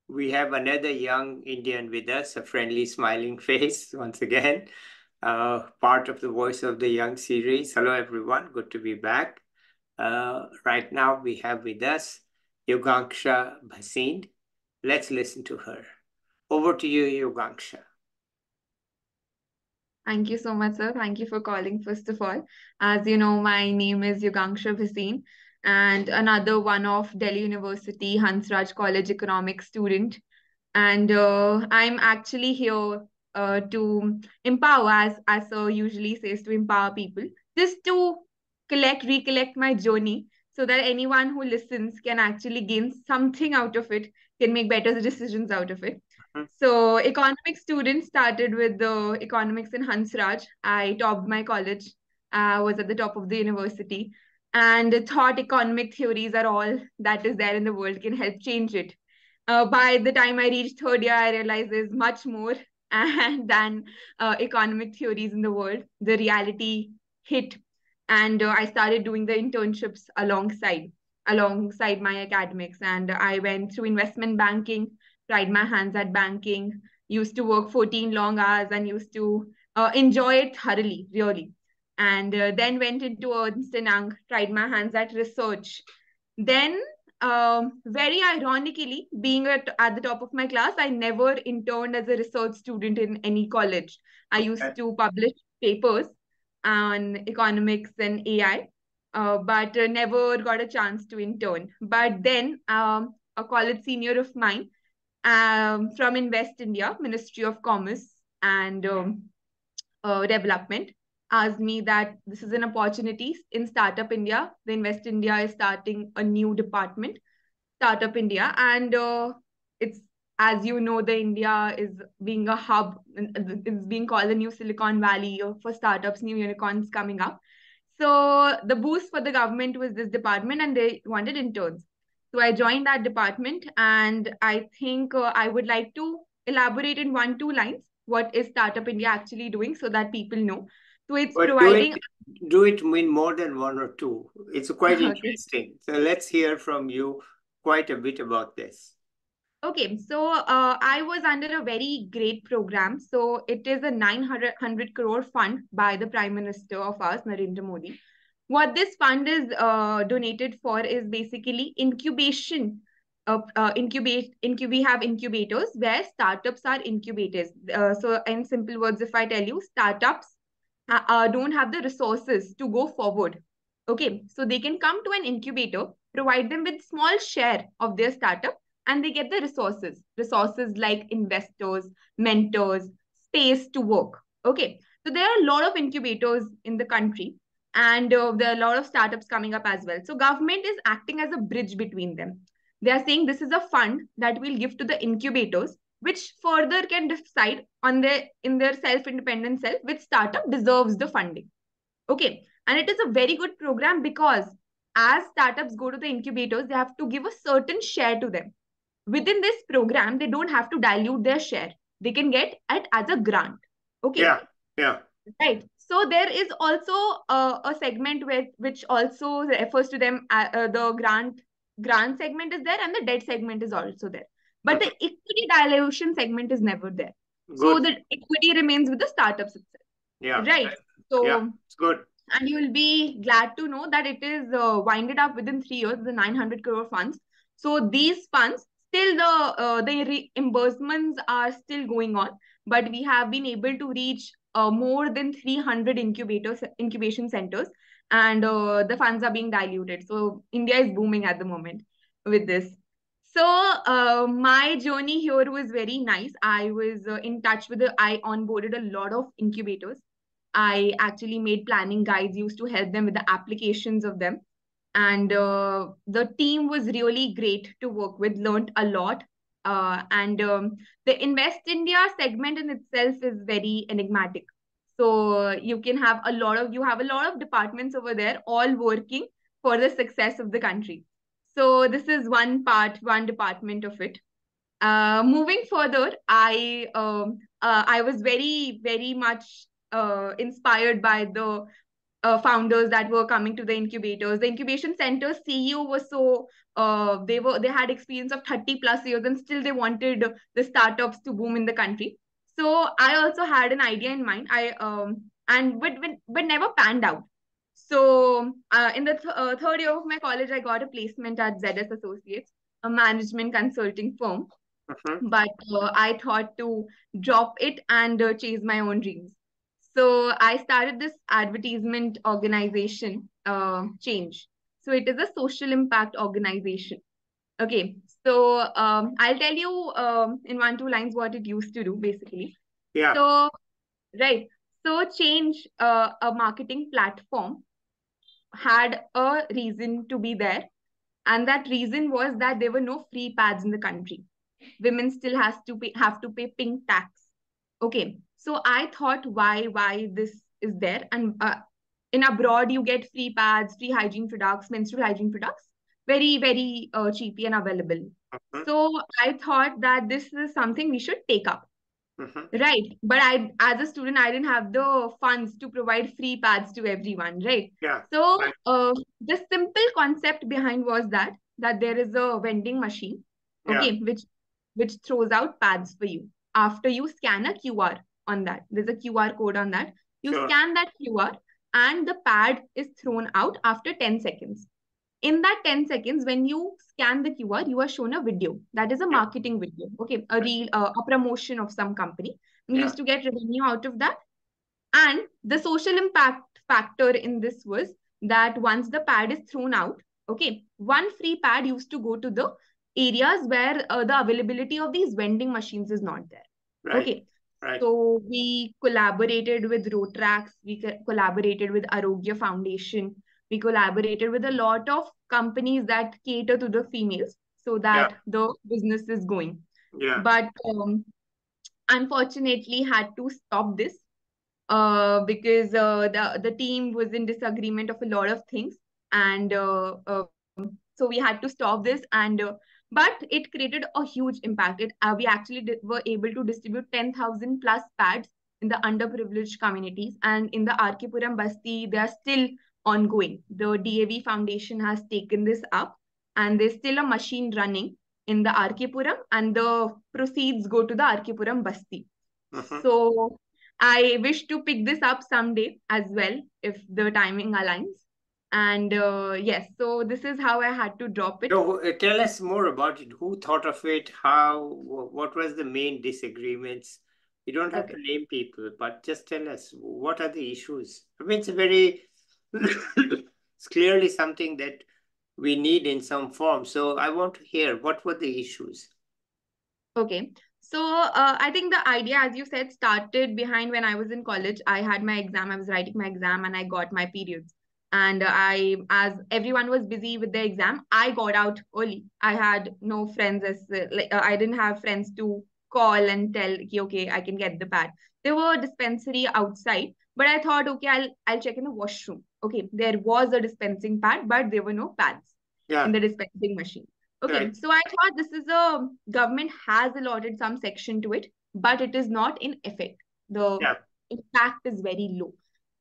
we have another young Indian with us, a friendly, smiling face once again, part of the Voice of the Young series. Hello, everyone. Good to be back. Right now, we have with us Yuganksha Bhasin. Let's listen to her. Over to you, Yuganksha. Thank you so much, sir. Thank you for calling, first of all. As you know, my name is Yuganksha Bhasin, and another one of Delhi University Hansraj College economics student. And I'm actually here to empower, as sir usually says, to empower people, just to recollect my journey, so that anyone who listens can actually gain something out of it, can make better decisions out of it. Mhm. So, economics students started with the economics in Hansraj. I topped my college, was at the top of the university, and thought economic theories are all that is there in the world, can help change it. By the time I reached third year, I realized there's much more and than economic theories in the world. The reality hit, and I started doing the internships alongside my academics. And I went through investment banking, tried my hands at banking, used to work 14 long hours, and used to enjoy it thoroughly, really. And then went into Ernst Young, tried my hands at research. Then very ironically, being at the top of my class, I never interned as a research student in any college. I Okay. used to publish papers on economics and AI, but never got a chance to intern. But then a college senior of mine from Invest India, Ministry of Commerce and Development, asked me that this is an opportunity in Startup India. The Invest India is starting a new department, Startup India, and it's, as you know, the India is being a hub. It's being called the new Silicon Valley for startups, new unicorns coming up. So the boost for the government was this department, and they wanted interns. So I joined that department, and I think I would like to elaborate in one, two lines what is Startup India actually doing, so that people know. So it's But providing. do it mean more than one or two. It's quite Okay. interesting. So let's hear from you quite a bit about this. Okay, so I was under a very great program. So it is a 900 crore fund by the Prime Minister of ours, Narendra Modi. What this fund is donated for is basically incubation. We have incubators where startups are incubators. So in simple words, if I tell you, startups don't have the resources to go forward. Okay, so they can come to an incubator, provide them with small share of their startup, and they get the resources like investors, mentors, space to work. Okay, so there are a lot of incubators in the country, and there are a lot of startups coming up as well. So government is acting as a bridge between them. They are saying this is a fund that we'll give to the incubators, which further can decide on their in their self-independent self which startup deserves the funding. Okay, and it is a very good program because as startups go to the incubators, they have to give a certain share to them. Within this program, they don't have to dilute their share. They can get it as a grant. Okay, Yeah, yeah. right. So there is also a segment which also refers to them. The grant segment is there, and the debt segment is also there. But the Mhm. equity dilution segment is never there. So Good. the equity remains with the startups itself. Yeah, Right. yeah. So, It's good. and you will be glad to know that it is winded up within 3 years, the 900 crore funds. So these funds, still the reimbursements are still going on, but we have been able to reach more than 300 incubation centers, and the funds are being diluted. So India is booming at the moment with this. So my journey here was very nice. I was in touch with I onboarded a lot of incubators. I actually made planning guides, used to help them with the applications of them. And the team was really great to work with, learned a lot. And the Invest India segment in itself is very enigmatic. So you have a lot of departments over there, all working for the success of the country. So this is one department of it. Moving further, I was very much inspired by the founders that were coming to the incubators. The incubation center CEO was they had experience of 30 plus years, and still they wanted the startups to boom in the country. So I also had an idea in mind. I and but never panned out. So in the third year of my college, I got a placement at ZS Associates, a management consulting firm. Mhm. But I thought to drop it and chase my own dreams. So I started this advertisement organization, Chainge. So it is a social impact organization. Okay, so I'll tell you in one, two lines what it used to do basically. Yeah. So, right. So Change, a marketing platform, had a reason to be there. And that reason was that there were no free pads in the country. Women still have to pay pink tax. Okay, so I thought why this is there, and in abroad you get free pads, free hygiene products, menstrual hygiene products, very cheaply and available. Mhm. So I thought that this is something we should take up. Mhm. Right. But as a student, I didn't have the funds to provide free pads to everyone. Right. Yeah. So Right. the simple concept behind was that there is a vending machine, Yeah. okay, which throws out pads for you after you scan a QR on that. There's a QR code on that. You Sure. scan that QR, and the pad is thrown out after 10 seconds. In that 10 seconds, when you scan the QR, you are shown a video. That is a Yeah. marketing video. Okay, a Right. real a promotion of some company. We Yeah. used to get revenue out of that. And the social impact factor in this was that once the pad is thrown out, okay, one free pad used to go to the areas where the availability of these vending machines is not there. Right. Okay, Right. so we collaborated with Rotrax, we collaborated with Arogya Foundation, we collaborated with a lot of companies that cater to the females so Yeah. that the business is going. Yeah. But unfortunately, had to stop this because the team was in disagreement of a lot of things, and so we had to stop this. And but it created a huge impact. We actually were able to distribute 10,000 plus pads in the underprivileged communities, and in the RK Puram Basti, they are still ongoing. The DAV Foundation has taken this up, and there's still a machine running in the RK Puram, and the proceeds go to the RK Puram Basti. Mhm. So I wish to pick this up someday as well if the timing aligns. And yes, so this is how I had to drop it. So tell us more about it. Who thought of it? How? What was the main disagreements? You don't have to Okay. name people, but just tell us what are the issues. I mean, it's a very, it's clearly something that we need in some form. So I want to hear what were the issues. Okay. So I think the idea, as you said, started behind when I was in college. I had my exam, I was writing my exam, and I got my periods. And as everyone was busy with their exam, I got out early. I had no friends I didn't have friends to call and tell, okay, I can get the pad. There were a dispensary outside, but I thought, okay, I'll check in the washroom. Okay, there was a dispensing pad, but there were no pads in Yeah. the dispensing machine. Okay, Right. so I thought this is a government has allotted some section to it, but it is not in effect. The Yeah. impact is very low.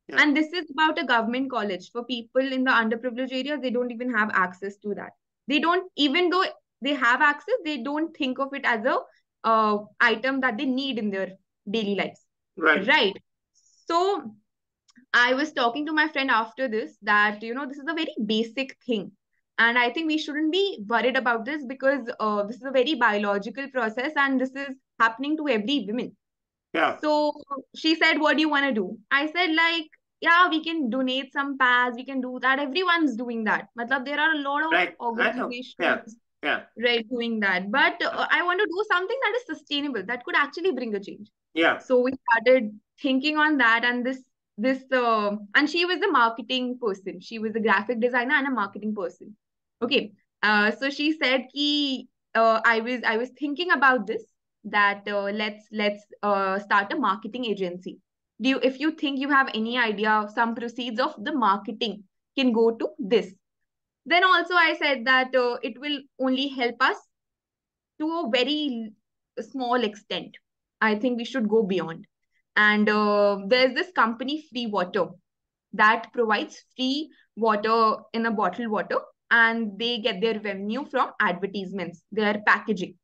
Yeah. And this is about a government college. For people in the underprivileged areas, they don't even have access to that. They don't, even though they have access, they don't think of it as a item that they need in their daily lives. Right. Right. So I was talking to my friend after this that, this is a very basic thing. And I think we shouldn't be worried about this because this is a very biological process and this is happening to every woman. Yeah. So she said, what do you want to do? I said, like, yeah, we can donate some pads, we can do that. Everyone's doing that. Matlab, there are a lot of Right. I know. Yeah. organizations, Yeah. right, doing that. But I want to do something that is sustainable, that could actually bring a change. Yeah. So we started thinking on that, and and she was a marketing person. She was a graphic designer and a marketing person. Okay. So she said ki I was thinking about this, that let's start a marketing agency. If you think you have any idea, some proceeds of the marketing can go to this. Then also I said that it will only help us to a very small extent. I think we should go beyond. And there's this company, Free Water. that provides free water in a bottled water, and they get their revenue from advertisements, their packaging.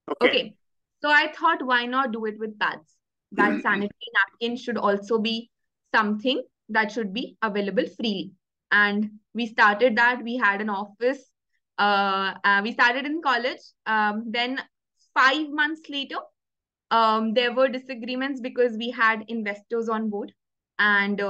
Okay. Okay. So I thought, why not do it with pads? That sanitary napkin should also be something that should be available freely. And we started that. We had an office. We started in college. Then 5 months later, there were disagreements because we had investors on board, and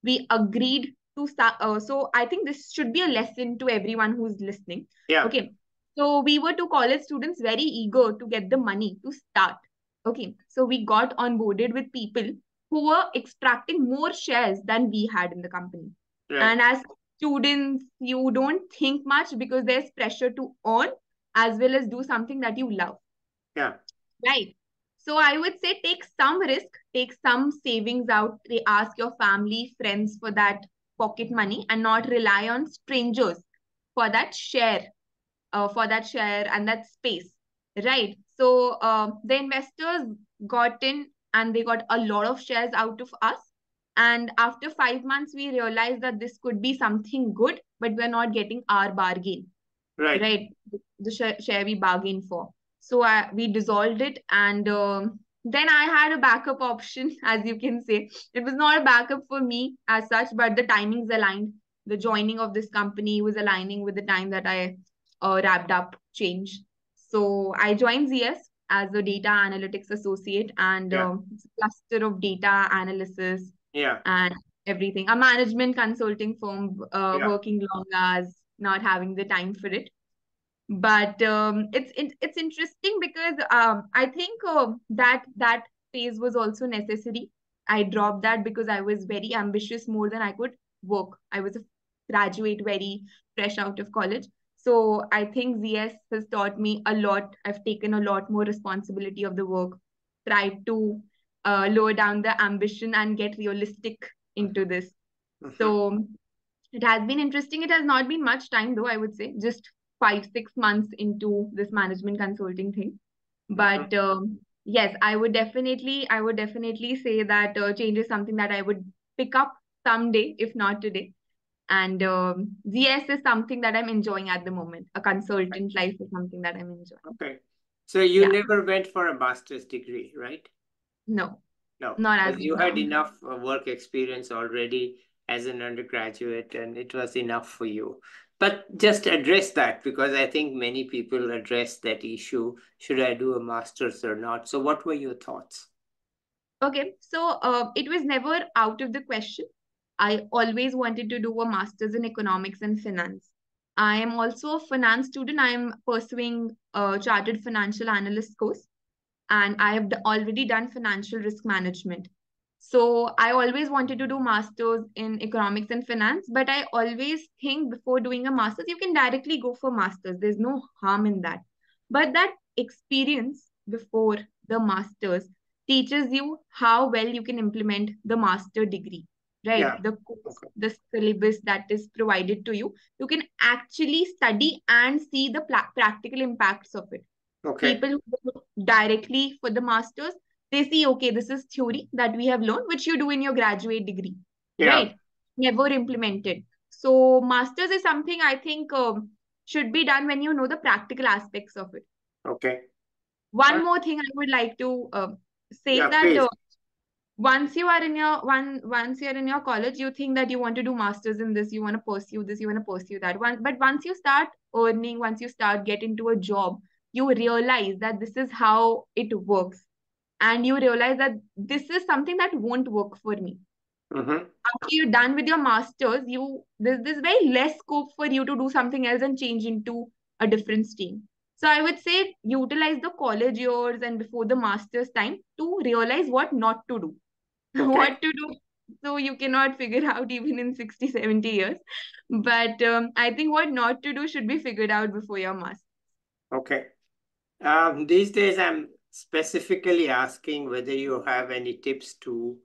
we agreed to start. So I think this should be a lesson to everyone who's listening. Yeah. Okay. So we were two college students very eager to get the money to start. Okay. So we got onboarded with people who were extracting more shares than we had in the company. Right. And as students, you don't think much because there's pressure to earn as well as do something that you love. Yeah. Right. So I would say take some risk, take some savings out, ask your family, friends for that pocket money and not rely on strangers for that share, and that space. Right. So the investors got in and they got a lot of shares out of us. And after 5 months, we realized that this could be something good, but we're not getting our bargain, Right. right? The share we bargained for. So we dissolved it, and then I had a backup option, as you can say. It was not a backup for me as such, but the timings aligned. The joining of this company was aligning with the time that I wrapped up Change. So I joined ZS as a data analytics associate, and Yeah. it's a cluster of data analysis Yeah. and everything. A management consulting firm, Yeah. working long hours, not having the time for it. But it's interesting because I think that phase was also necessary. I dropped that because I was very ambitious, more than I could work. I was a graduate, very fresh out of college. So I think ZS has taught me a lot. I've taken a lot more responsibility of the work, tried to lower down the ambition and get realistic into this. Mm-hmm. So it has been interesting. It has not been much time though, I would say, just 5 6 months into this management consulting thing. Mm-hmm. But yes, I would definitely say that change is something that I would pick up someday, if not today. And GS is something that I'm enjoying at the moment. A consultant life is something that I'm enjoying. Okay. So you Yeah, never went for a master's degree, right? no, No, not as because of you had now. enough work experience already as an undergraduate and it was enough for you. But just address that because I think many people address that issue. Should I do a master's or not? So what were your thoughts? Okay, so it was never out of the question. I always wanted to do a master's in economics and finance. I am also a finance student. I am pursuing a chartered financial analyst course, and I have already done financial risk management. So I always wanted to do masters in economics and finance, but I always think before doing a master's, you can directly go for masters. There's no harm in that. But that experience before the masters teaches you how well you can implement the master degree, right? Yeah. The course, Okay. the syllabus that is provided to you. You can actually study and see the practical impacts of it. Okay. People who go directly for the masters, they see, okay, this is theory that we have learned, which you do in your graduate degree, Yeah. right? Never implemented. So masters is something I think should be done when you know the practical aspects of it. Okay. All One right. more thing I would like to say Yeah, that please. once you're in your college, you think that you want to do masters in this, you want to pursue this, you want to pursue that one. But once you start earning, once you start get into a job, you realize that this is how it works, and you realize that this is something that won't work for me. Mm-hmm. After you're done with your masters, there's very less scope for you to do something else and change into a different stream. So I would say utilize the college years and before the masters time to realize what not to do. Okay. What to do, so you cannot figure out even in 60 70 years. But I think what not to do should be figured out before your master. Okay. These days, I'm specifically asking whether you have any tips to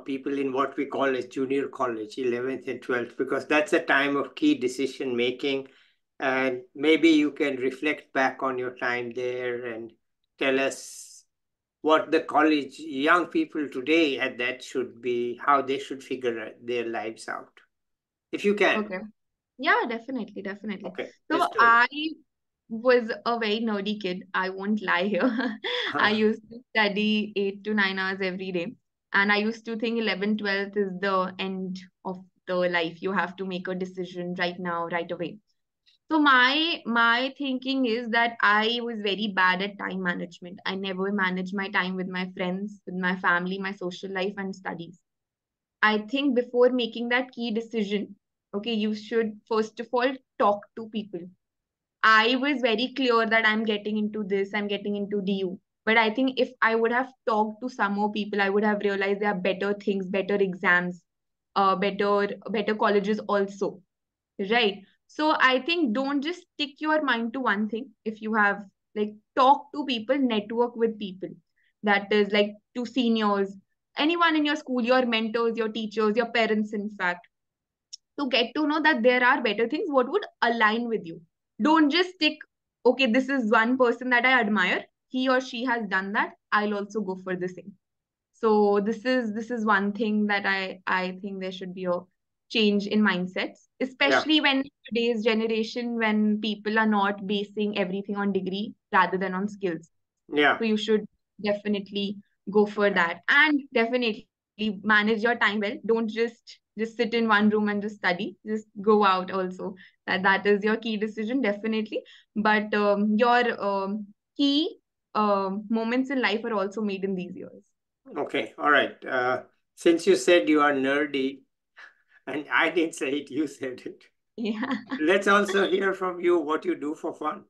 people in what we call as junior college, 11th and 12th, because that's a time of key decision making. And maybe you can reflect back on your time there and tell us what the college young people today at that should be, how they should figure their lives out, if you can. Okay. Yeah, definitely, definitely. Okay, let's So do it. I was a very nerdy kid. I won't lie here. I used to study 8 to 9 hours every day. And I used to think 11, 12th is the end of the life. You have to make a decision right now, right away. So my thinking is that I was very bad at time management. I never managed my time with my friends, with my family, my social life and studies. I think before making that key decision, okay, you should first of all talk to people. I was very clear that I'm getting into this, I'm getting into DU. But I think if I would have talked to some more people, I would have realized there are better things, better exams, better colleges also. Right. So I think don't just stick your mind to one thing. If you have like talk to people, network with people. That is like to seniors, anyone in your school, your mentors, your teachers, your parents, in fact, to get to know that there are better things, what would align with you. Don't just stick, okay, this is one person that I admire. He or she has done that. I'll also go for the same. So this is one thing that I think there should be a change in mindsets, Yeah, especially when today's generation, when people are not basing everything on degree rather than on skills. yeah, So you should definitely go for yeah. that, and definitely manage your time well. Don't just sit in one room and just study. Just go out also. That is your key decision, definitely. But your key moments in life are also made in these years. Okay, all right. Since you said you are nerdy, and I didn't say it, you said it. Yeah, Let's also hear from you what you do for fun.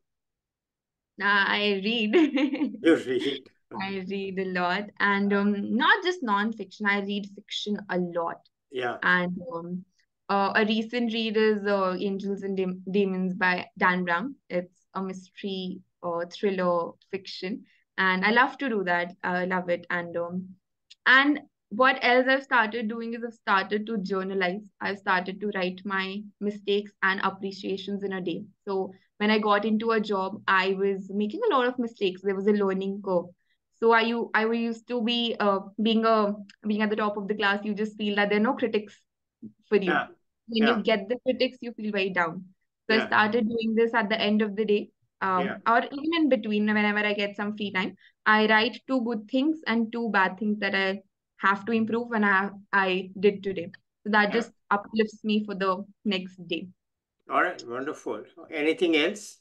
I read. You read. I read a lot, and not just non-fiction. I read fiction a lot. Yeah, And a recent read is Angels and Demons by Dan Brown. It's a mystery thriller fiction, and I love to do that. I love it. And what else I've started doing is I've started to journalize. I've started to write my mistakes and appreciations in a day. So when I got into a job, I was making a lot of mistakes. There was a learning curve. So I used to be being at the top of the class. You just feel that there are no critics for you. yeah, When you yeah, get the critics, you feel very down. So I yeah, started doing this at the end of the day, yeah, or even in between, whenever I get some free time. I write two good things and two bad things that I have to improve when I did today. So that yeah. just uplifts me for the next day. All right, wonderful. Anything else?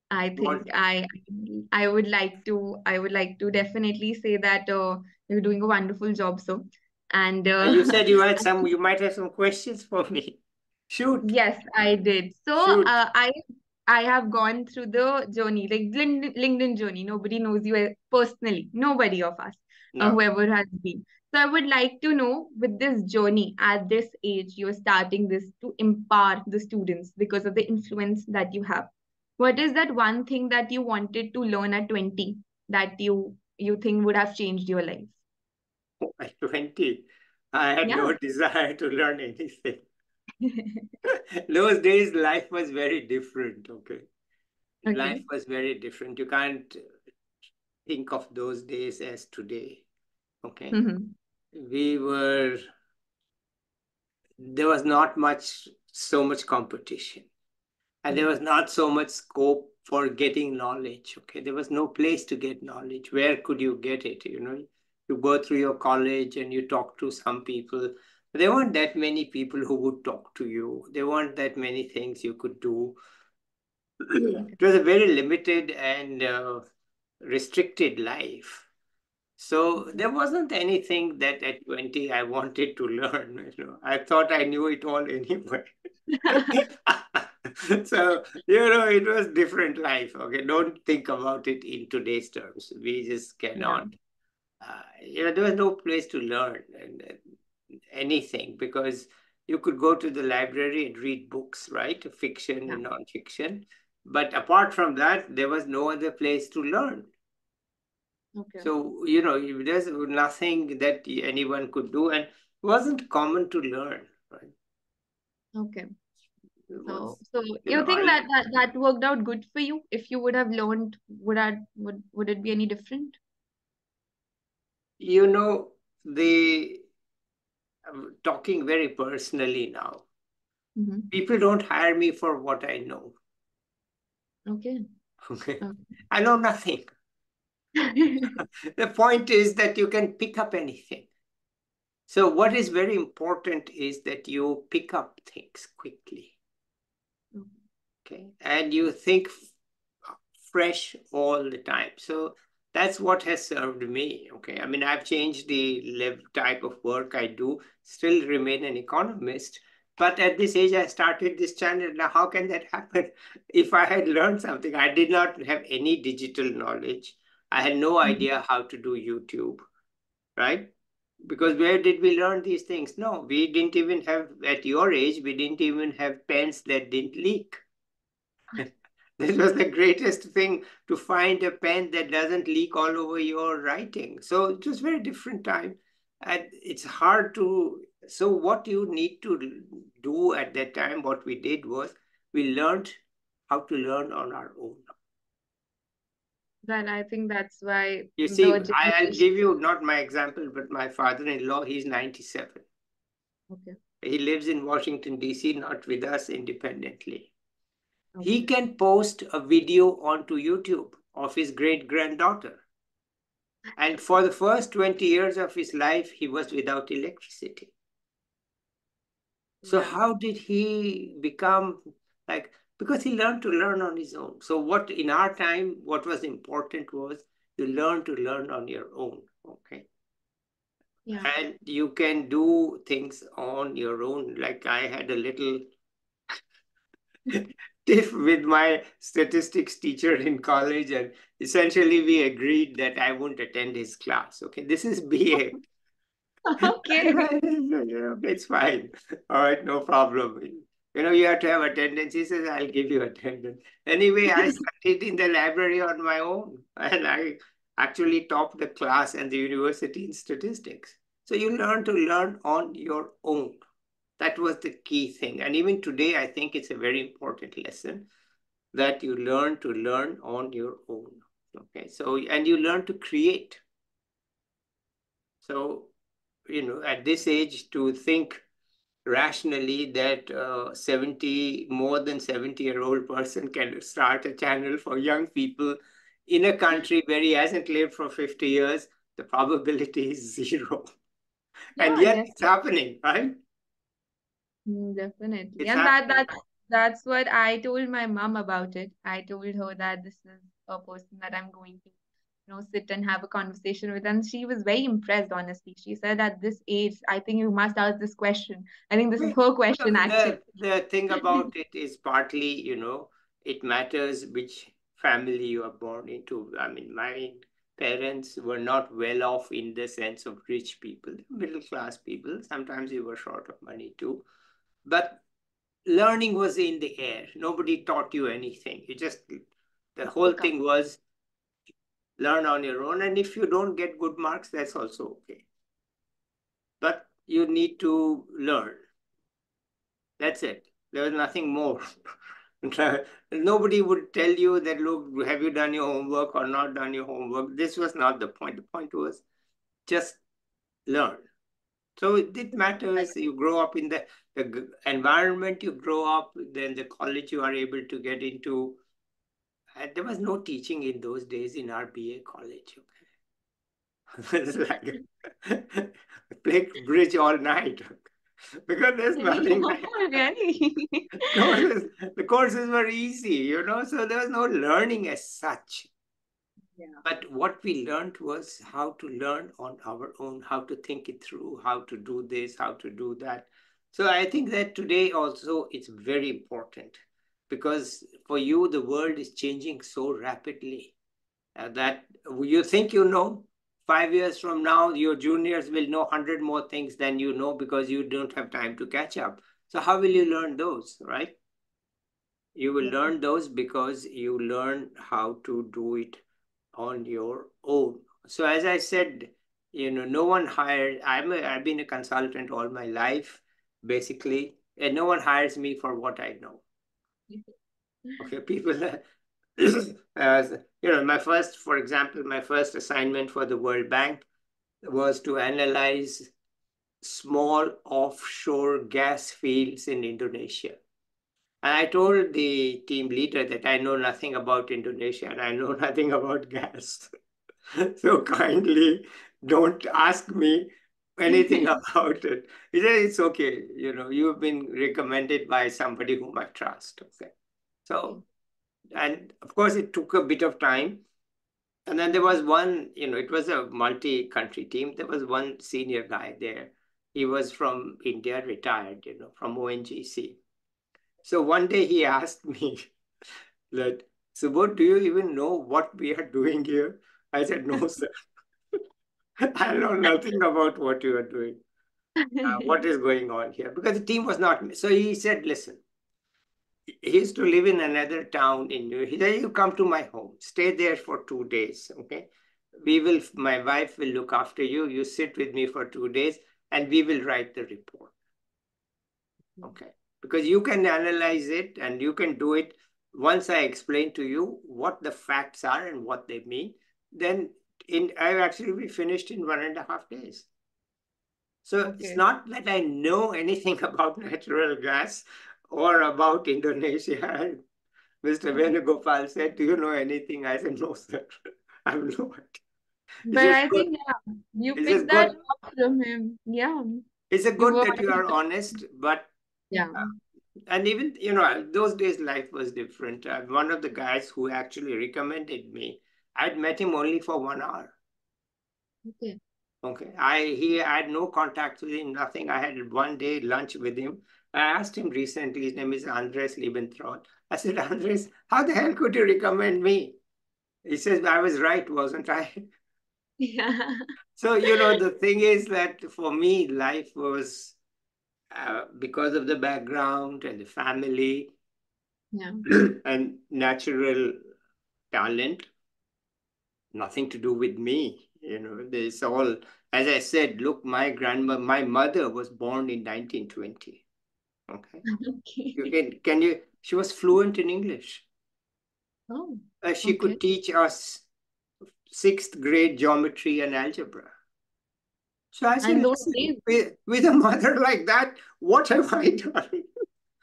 I You want? think I would like to definitely say that you're doing a wonderful job, so and You said you had some. You might have some questions for me. Shoot, yes, I did. So shoot. I have gone through the journey, like LinkedIn journey. Nobody knows you personally. Nobody of us, No. whoever has been. So I would like to know, with this journey at this age, you're starting this to empower the students because of the influence that you have. What is that one thing that you wanted to learn at 20 that you think would have changed your life? At 20, I had Yeah. no desire to learn anything. Those days, life was very different. Okay. Life Okay. was very different. You can't think of those days as today. Okay. Mm-hmm. We were, there was not much, so much competition. And there Yeah. was not so much scope for getting knowledge. Okay. There was no place to get knowledge. Where could you get it? You go through your college and you talk to some people. There weren't that many people who would talk to you. There weren't that many things you could do. Okay. It was a very limited and restricted life. So Okay. there wasn't anything that at 20 I wanted to learn. I thought I knew it all anyway. So, it was different life. Okay, don't think about it in today's terms. We just Yeah. cannot. There was no place to learn anything because you could go to the library and read books, right? Fiction Yeah. and non-fiction. But apart from that, there was no other place to learn. Okay. So, there's nothing that anyone could do, and it wasn't common to learn, right? Okay. It So, was, so you think I, that worked out good for you? If you would have learned, would it be any different? You know, the talking very personally now. Mm-hmm. People don't hire me for what I know. Okay. Okay. Okay. I know nothing. The point is that you can pick up anything. So what is very important is that you pick up things quickly. Okay. And you think fresh all the time. So that's what has served me. Okay. I mean, I've changed the type of work I do, still remain an economist. But at this age, I started this channel. Now, how can that happen? If I had learned something, I did not have any digital knowledge. I had no Mhm. idea how to do YouTube, right? Because where did we learn these things? No, we didn't even have, at your age, we didn't even have pens that didn't leak. This was the greatest thing, to find a pen that doesn't leak all over your writing. So it was very different time. And it's hard to, so what you need to do at that time, what we did was we learned how to learn on our own. Then I think that's why You see, the I'll generation. give you not my example, but my father-in-law, he's 97. Okay. He lives in Washington, D.C., not with us independently. He Okay. can post a video onto YouTube of his great granddaughter. And for the first 20 years of his life, he was without electricity. So, Yeah. how did he become like? Because he learned to learn on his own. So, what in our time, what was important was you learn to learn on your own. Okay. Yeah. And you can do things on your own. Like I had a little tiff with my statistics teacher in college, and essentially we agreed that I won't attend his class. Okay, this is BA. Okay. It's fine. All right, no problem. You know, you have to have attendance. He says, I'll give you attendance. Anyway, I studied in the library on my own, and I actually topped the class and the university in statistics. So you learn to learn on your own. That was the key thing. And even today, I think it's a very important lesson that you learn to learn on your own. Okay, so, and you learn to create. So, you know, at this age, to think rationally that 70, more than 70-year-old person can start a channel for young people in a country where he hasn't lived for 50 years, the probability is zero. And Yeah, yet it's definitely. happening, right? Definitely. It's And happening. that's what I told my mom about it. I told her that this is a person that I'm going to, sit and have a conversation with. And she was very impressed, honestly. She said, at this age, I think you must ask this question. I think this is Well, her question, actually. the thing about it is partly, you know, it matters which family you are born into. I mean, my parents were not well off in the sense of rich people, middle class people. Sometimes they were short of money too. But learning was in the air. Nobody taught you anything. You just, the whole Pick up. thing was learn on your own. And if you don't get good marks, that's also okay. But you need to learn. That's it. There was nothing more. Nobody would tell you that, look, have you done your homework or not done your homework? This was not the point. The point was just learn. So it matters. You grow up in the environment you grow up, then the college you are able to get into. And there was no teaching in those days in our BA college. Okay? It's like play bridge all night because there's nothing there. Really? The courses were easy, you know, so there was no learning as such. Yeah. But what we learned was how to learn on our own, how to think it through, how to do this, how to do that. So I think that today also it's very important because for you, the world is changing so rapidly that you think you know. 5 years from now, your juniors will know 100 more things than you know because you don't have time to catch up. So how will you learn those, right? You will Definitely. learn those because you learn how to do it on your own. So as I said, you know, no one hired. I've been a consultant all my life, basically, and no one hires me for what I know. Okay, people, as you know, my first, for example, my first assignment for the World Bank. was to analyze small offshore gas fields in Indonesia. And I told the team leader that I know nothing about Indonesia and I know nothing about gas. So kindly don't ask me anything about it. He said, it's okay. You've been recommended by somebody whom I trust. Okay. So, and of course, it took a bit of time. And then there was one, it was a multi-country team. There was one senior guy there. He was from India, retired, from ONGC. So one day he asked me that, Subodh, do you even know what we are doing here? I said, no, sir. I know nothing about what you are doing. What is going on here? Because the team was not. So he said, listen, he used to live in another town in New. He said, you come to my home, stay there for 2 days. Okay. My wife will look after you. You sit with me for 2 days and we will write the report. Okay. Because you can analyze it and you can do it. Once I explain to you what the facts are and what they mean, then I've actually be finished in 1.5 days. So it's Okay. not that I know anything about natural gas or about Indonesia. Mr. Venugopal said, do you know anything? I said, no, sir. I have no idea. It's But just I good. think, yeah, you It's just picked that good. up from him. Yeah. It's a You good were, that you are honest, but yeah. and even those days life was different. One of the guys who actually recommended me, I'd met him only for 1 hour. Okay. Okay. I had no contact with him, nothing. I had one day lunch with him. I asked him recently, his name is Andres Liebentrod. I said, Andres, how the hell could you recommend me? He says, I was right, wasn't I? Yeah. So, the thing is that for me, life was because of the background and the family Yeah. and natural talent, nothing to do with me. There's all, as I said, look, my mother was born in 1920. Okay. Okay. She was fluent in English. Oh, She okay. could teach us sixth grade geometry and algebra. So I said, And those listen, days, with a mother like that, what have I done?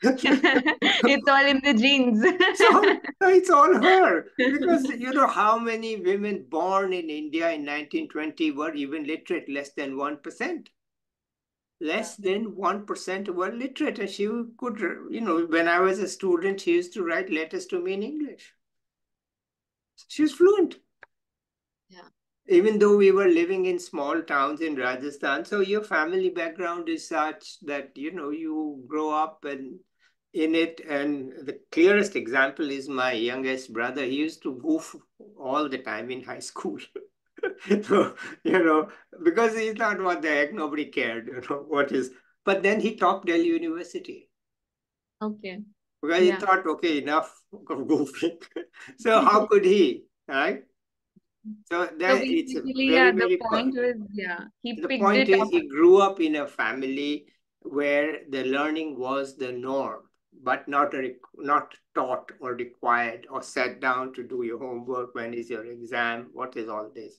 it's all in the genes. So it's all her. Because you know how many women born in India in 1920 were even literate? Less than 1%. Less than 1% were literate. And she could, when I was a student, she used to write letters to me in English. She was fluent. Yeah. Even though we were living in small towns in Rajasthan. So your family background is such that, you grow up and in it. And the clearest example is my youngest brother. He used to goof all the time in high school. So, because he thought, what the heck, nobody cared, what is. But then he topped Delhi University Okay. because he Yeah. thought, okay, enough of goofing. So how could he, right? So So that it's a basically, very, yeah, the very point was, yeah, he the picked point it is, up. he grew up in a family where the learning was the norm, but not taught or required or sat down to do your homework. When is your exam? What is all this?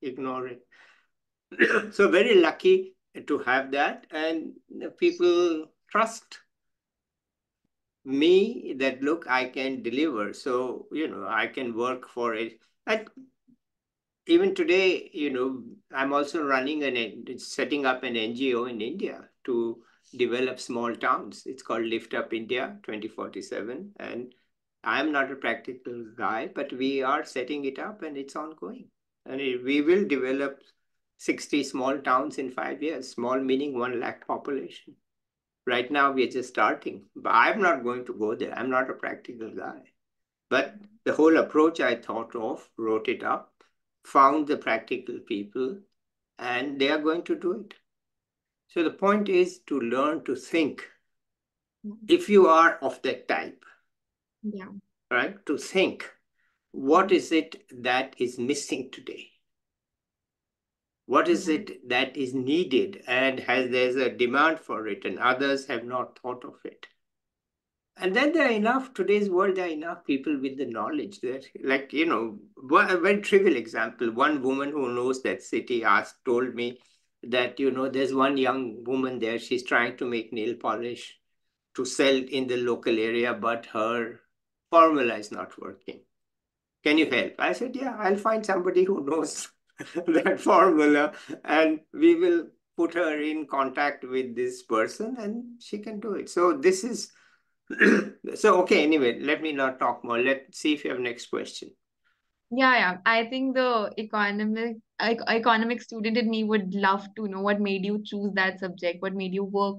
Ignore it. So very lucky to have that, and people trust me that look, I can deliver. So I can work for it. And even today, I'm also setting up an NGO in India to develop small towns. It's called Lift Up India 2047. And I'm not a practical guy, but we are setting it up and it's ongoing. And we will develop 60 small towns in 5 years, small meaning 1 lakh population. Right now, we're just starting, but I'm not going to go there. I'm not a practical guy. But the whole approach I thought of, wrote it up, found the practical people, and they are going to do it. So the point is to learn to think. If you are of that type, Yeah. right, to think, what is it that is missing today? What is Yeah. it that is needed and there's a demand for it and others have not thought of it? And then there are enough, today's world, there are enough people with the knowledge that, like, a very trivial example. One woman who knows that city told me that, there's one young woman there, she's trying to make nail polish to sell in the local area, but her formula is not working. Can you help? I said, yeah, I'll find somebody who knows that formula, and we will put her in contact with this person and she can do it. So this is so okay. Anyway, let me not talk more. Let's see if you have next question. Yeah, yeah. I think the economic student in me would love to know what made you choose that subject, what made you work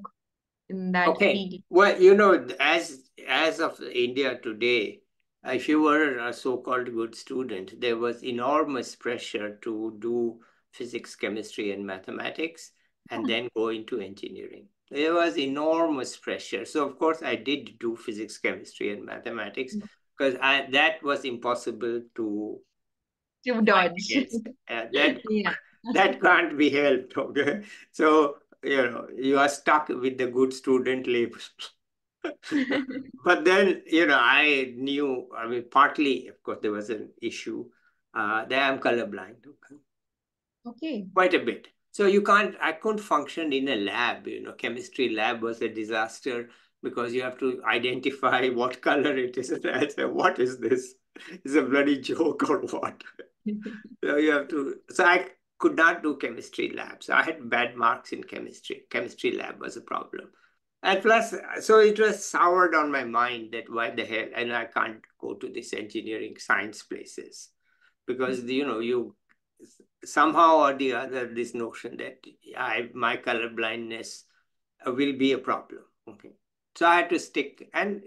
in that Okay. field. Well, as of India today, if you were a so-called good student, there was enormous pressure to do physics, chemistry, and mathematics, and then go into engineering. There was enormous pressure. So of course, I did do physics, chemistry, and mathematics because that was impossible to To fight dodge. against. That Yeah. that can't be helped. Okay, so you are stuck with the good student label. But then I knew. I mean, partly, of course, there was an issue that I'm colorblind. Okay? Okay. Quite a bit. So I couldn't function in a lab. Chemistry lab was a disaster because you have to identify what color it is. And I said, what is this? Is a bloody joke or what? So you have to. So I could not do chemistry labs. I had bad marks in chemistry. Chemistry lab was a problem. And plus, so it was soured on my mind that why the hell, and I can't go to this engineering science places because you somehow or the other this notion that my color blindness will be a problem. Okay. So I had to stick, and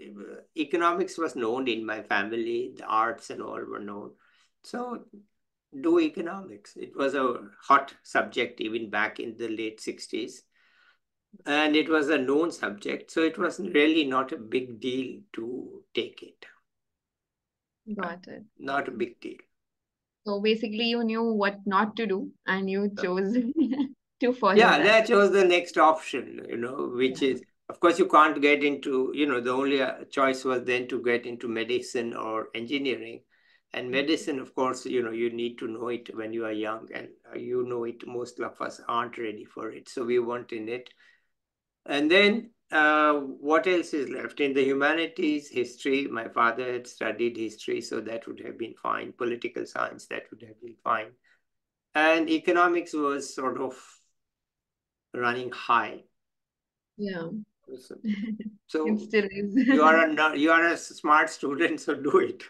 economics was known in my family, the arts and all were known. So do economics. It was a hot subject even back in the late 60s. And it was a known subject. So it was really not a big deal to take it. Got it. Not a big deal. So basically, you knew what not to do and you chose to follow Yeah, that. that was the next option, which Yeah. is, of course, you can't get into, the only choice was then to get into medicine or engineering. And medicine, of course, you need to know it when you are young, and you know it, most of us aren't ready for it. So we weren't in it. And then what else is left? In the humanities, history, my father had studied history, so that would have been fine. Political science, that would have been fine. And economics was sort of running high. Yeah. So, It so still is. you are a smart student, so do it.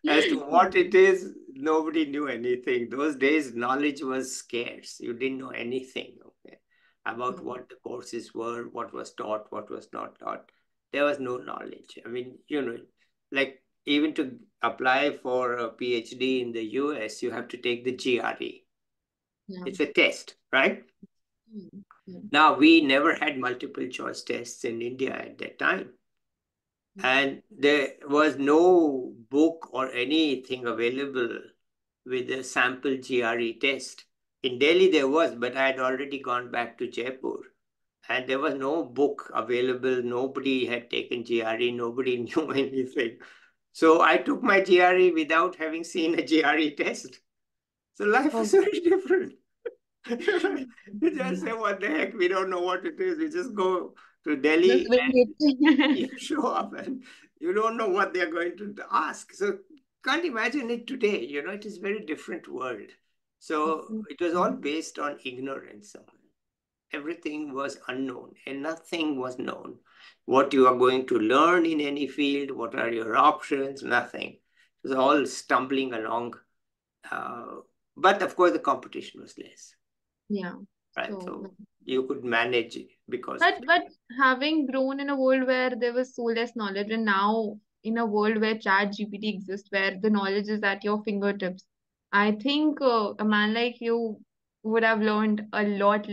As to what it is, nobody knew anything. Those days, knowledge was scarce. You didn't know anything, okay, about Hmm. what the courses were, what was taught, what was not taught. There was no knowledge. I mean, like even to apply for a PhD in the US, you have to take the GRE. Yeah. It's a test, right? Hmm. Yeah. Now, we never had multiple choice tests in India at that time. And there was no book or anything available with a sample GRE test. In Delhi, there was, but I had already gone back to Jaipur. And there was no book available. Nobody had taken GRE. Nobody knew anything. So I took my GRE without having seen a GRE test. So life is Okay. very different. You just say, what the heck, we don't know what it is. We just go to Just Delhi wing and it. you show up and you don't know what they're going to ask. So can't imagine it today. It is very different world. So it was all based on ignorance. Everything was unknown and nothing was known. What you are going to learn in any field, what are your options, nothing. It was all stumbling along. Uh, but of course, the competition was less, Yeah. right? So, So you could manage it because of but having grown in a world where there was so less knowledge, and now in a world where Chat GPT exists, where the knowledge is at your fingertips, I think a man like you would have learned a lot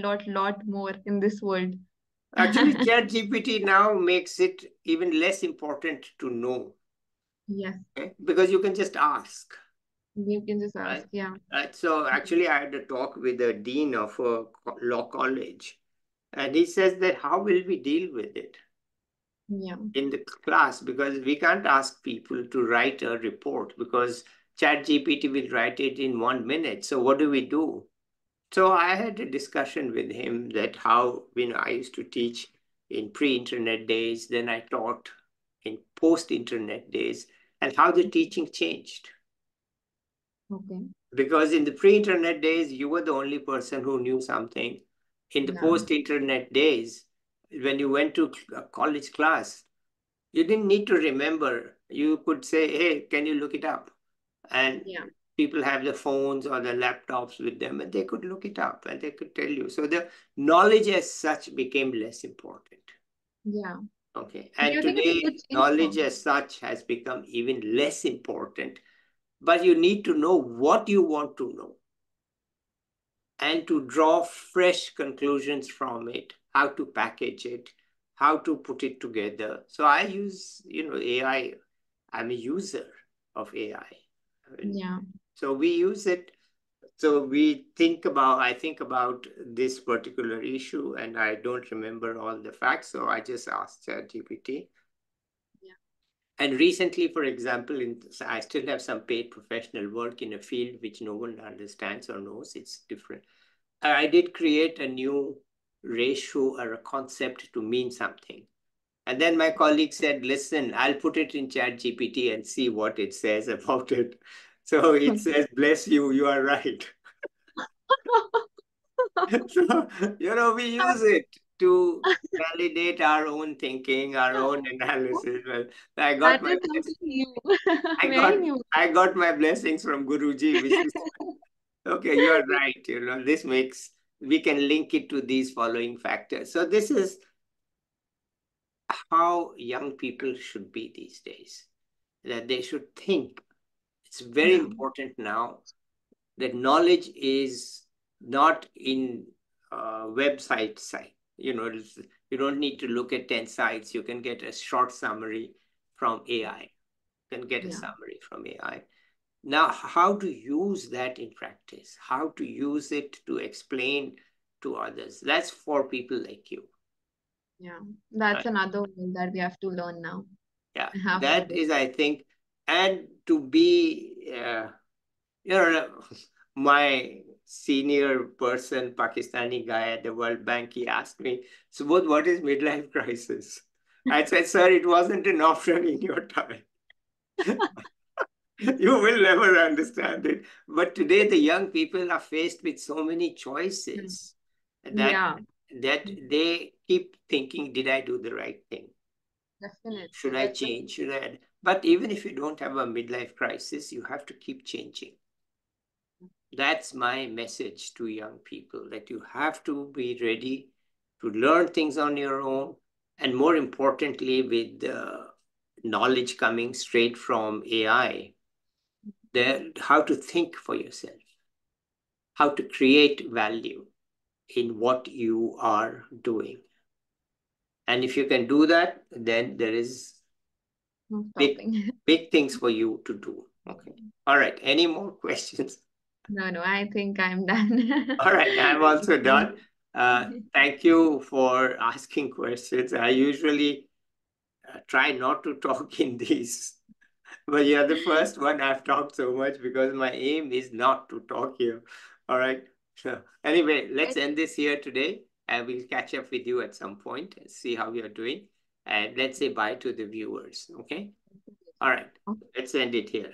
more in this world. actually, Chat GPT now makes it even less important to know, Yes, okay? Because you can just ask, you can just right? ask. Yeah. Right. So actually, I had a talk with the dean of a law college, and he says that how will we deal with it? Yeah. in the class, because we can't ask people to write a report because ChatGPT will write it in 1 minute. So what do we do? So I had a discussion with him that how, I used to teach in pre-internet days, then I taught in post-internet days, and how the teaching changed. Okay. Because in the pre-internet days, you were the only person who knew something. In the Yeah. post-internet days, when you went to a college class, you didn't need to remember. You could say, hey, can you look it up? And Yeah. people have the phones or the laptops with them, and they could look it up and they could tell you. So the knowledge as such became less important. Yeah. Okay. Do And you think it's a today, good change knowledge now? as such has become even less important. But you need to know what you want to know and to draw fresh conclusions from it, how to package it, how to put it together. So I use, AI. I'm a user of AI. mean, Yeah. so we use it. So I think about this particular issue and I don't remember all the facts. So I just asked ChatGPT. Yeah. And recently, for example, I still have some paid professional work in a field which no one understands or knows. It's different. I did create a new ratio or a concept to mean something. And then my colleague said, listen, I'll put it in Chat GPT and see what it says about it. So it says, bless you, you are right. So, we use it to validate our own thinking, our own analysis. Well, I got That my is something new. I Very got new. I got my blessings from Guruji, which is okay, you are right. This makes we can link it to these following factors. So this is how young people should be these days, that they should think. It's very Yeah. important now that knowledge is not in website site. You don't need to look at 10 sites. You can get a short summary from AI. You can get a Yeah. summary from AI. Now, how to use that in practice, how to use it to explain to others, that's for people like you. Yeah. That's Right? another one that we have to learn now. Yeah, I have to that do. is, I think, and to be, you know, my senior person, Pakistani guy at the World Bank, he asked me, so what is midlife crisis? I said, sir, it wasn't an option in your time. You will never understand it. But today, the young people are faced with so many Mm. choices that Yeah. they keep thinking, did I do the right thing? Should Definitely. I change? Should I? But even if you don't have a midlife crisis, you have to keep changing. That's my message to young people, that you have to be ready to learn things on your own. And more importantly, with the knowledge coming straight from AI, how to think for yourself, how to create value in what you are doing. And if you can do that, then there is No big, stopping. big things for you to do. Okay. All right. Any more questions? No, no, I think I'm done. All right. I'm also done. Thank you for asking questions. I usually try not to talk in these, but you're the first one I've talked so much because my aim is not to talk here. All right. So anyway, let's end this here today and we'll catch up with you at some point and see how you're doing. And let's say bye to the viewers. Okay. All right. Let's end it here.